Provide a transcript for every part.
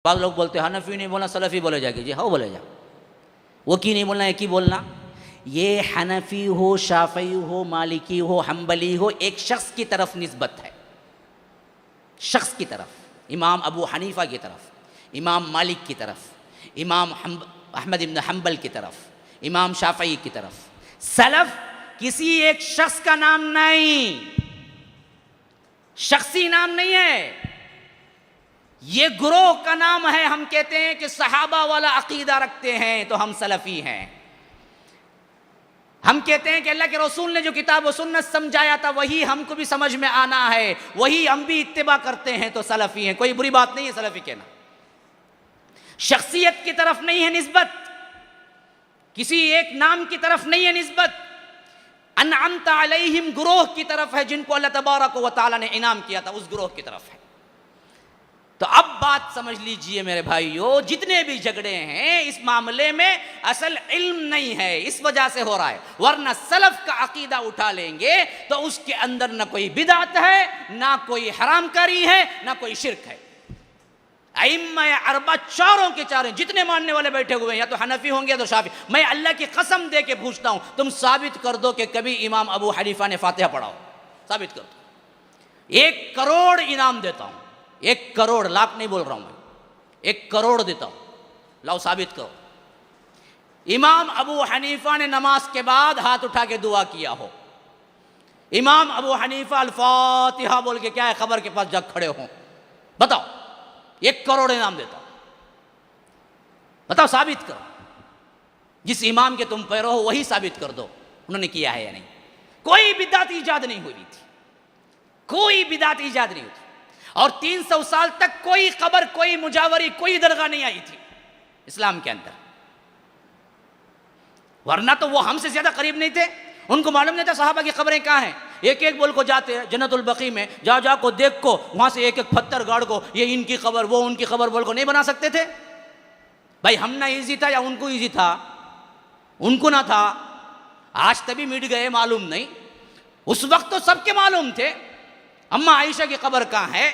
बाद लोग बोलते हैं हनफी नहीं बोलना सलफ़ी बोले जाएगी। जी हाँ बोले जा, वो की नहीं बोलना, एक ही बोलना। ये हनफी हो, शाफ़ई हो, मालिकी हो, हम्बली हो, एक शख्स की तरफ निस्बत है, शख्स की तरफ, इमाम अबू हनीफ़ा की तरफ, इमाम मालिक की तरफ, इमाम अहमद इब्न हम्बल की तरफ, इमाम शाफ़ई की तरफ। सलफ़ किसी एक शख्स का नाम नहीं, शख्सी नाम नहीं है, ये गुरोह का नाम है। हम कहते हैं कि सहाबा वाला अकीदा रखते हैं तो हम सलफ़ी हैं। हम कहते हैं कि अल्लाह के रसूल ने जो किताब व सुन्नत समझाया था वही हमको भी समझ में आना है, वही हम भी इत्तिबा करते हैं तो सलफ़ी हैं। कोई बुरी बात नहीं है सलफ़ी कहना। शख्सियत की तरफ नहीं है निस्बत, किसी एक नाम की तरफ नहीं है निस्बत। अनअमता अलैहिम गुरोह की तरफ है, जिनको अल्लाह तबारक व तआला ने इनाम किया था, उस गुरोह की तरफ है। तो अब बात समझ लीजिए मेरे भाइयों, जितने भी झगड़े हैं इस मामले में असल इल्म नहीं है, इस वजह से हो रहा है। वरना सलफ का अकीदा उठा लेंगे तो उसके अंदर ना कोई बिदात है, ना कोई हरामकारी है, ना कोई शिरक है। अइम्मा अरबा चारों के चारों जितने मानने वाले बैठे हुए हैं, या तो हनफी होंगे या तो शाफी। मैं अल्लाह की कसम दे के पूछता हूं, तुम साबित कर दो कि कभी इमाम अबू हनीफा ने फातिहा पढ़ा हो, साबित कर दो। 1 करोड़ इनाम देता हूं, 1 करोड़, लाख नहीं बोल रहा हूं मैं, 1 करोड़ देता हूं, लाओ साबित करो इमाम अबू हनीफा ने नमाज के बाद हाथ उठा के दुआ किया हो। इमाम अबू हनीफा अल फातिहा बोल के क्या है खबर के पास जग खड़े हो, बताओ, 1 करोड़ इनाम देता हूं, बताओ साबित करो। जिस इमाम के तुम पैरो हो वही साबित कर दो उन्होंने किया है या नहीं। कोई बिदअत ईजाद नहीं हुई थी, कोई बिदअत ईजाद नहीं हुई थी। और 300 साल तक कोई कब्र, कोई मुजावरी, कोई दरगाह नहीं आई थी इस्लाम के अंदर। वरना तो वो हमसे ज्यादा करीब नहीं थे, उनको मालूम नहीं था सहाबा की कब्रें कहाँ हैं। एक एक बोल को जाते हैं जन्नतुल बकी में, जा को देख को, वहां से एक एक पत्थर गाड़ को, ये इनकी कब्र वो उनकी कब्र बोल को नहीं बना सकते थे। भाई हम ना इजी था या उनको इजी था? उनको ना था, आज तभी मिट गए, मालूम नहीं। उस वक्त तो सबके मालूम थे। अम्मा आयशा की कब्र कहाँ है,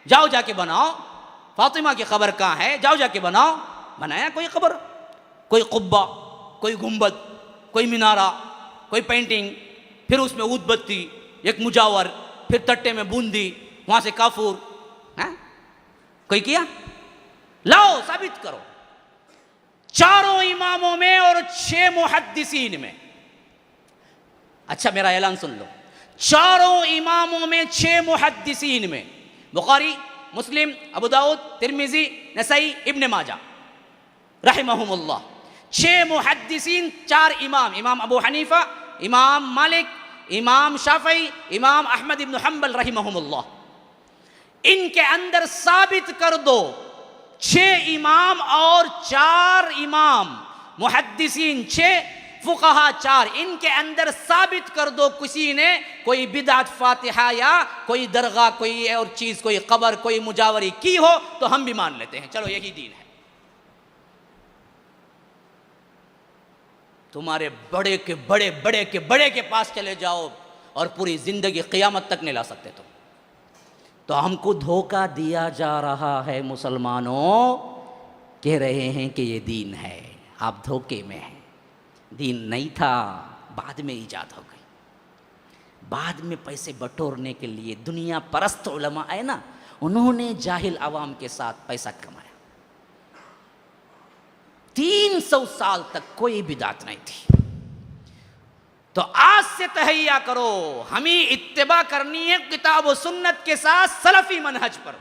जाओ जाके बनाओ। फातिमा की कब्र कहाँ है, जाओ जाके बनाओ। बनाया कोई कब्र, कोई कुब्बा, कोई गुंबद, कोई मिनारा, कोई पेंटिंग, फिर उसमें ऊदबत्ती, एक मुजावर, फिर तट्टे में बूंदी, वहां से काफूर, है कोई किया? लाओ साबित करो। चारों इमामों में और 6 मुहद्दिसीन में, अच्छा मेरा ऐलान सुन लो, चारों इमामों में 6 मुहद्दिसीन में, बुखारी, मुस्लिम, अबू दाऊद, तिर्मिजी, नसई, इब्न माजा रहमहुमुल्लाह, 6 मुहद्दिसीन, 4 इमाम, इमाम अबू हनीफा, इमाम मालिक, इमाम शाफई, इमाम अहमद इब्न हम्बल रहमहुमुल्लाह। इनके अंदर साबित कर दो 6 इमाम और 4 इमाम मुहद्दिसीन, 6 फुक़हा 4, इनके अंदर साबित कर दो किसी ने कोई बिदअत फातिहा या कोई दरगाह, कोई और चीज, कोई कब्र, कोई मुजावरी की हो तो हम भी मान लेते हैं, चलो यही दीन है। तुम्हारे बड़े के बड़े, बड़े के बड़े के पास चले जाओ और पूरी जिंदगी क़यामत तक नहीं ला सकते तुम। तो हमको धोखा दिया जा रहा है मुसलमानों, कह रहे हैं कि ये दीन है, आप धोखे में हैं। दीन नहीं था, बाद में ईजाद हो गई। बाद में पैसे बटोरने के लिए दुनिया परस्त उलमा है ना, उन्होंने जाहिल अवाम के साथ पैसा कमाया। 300 साल तक कोई बिदात नहीं थी। तो आज से तहैया करो, हमें इत्तिबा करनी है किताब व सुन्नत के साथ सलफी मनहज पर।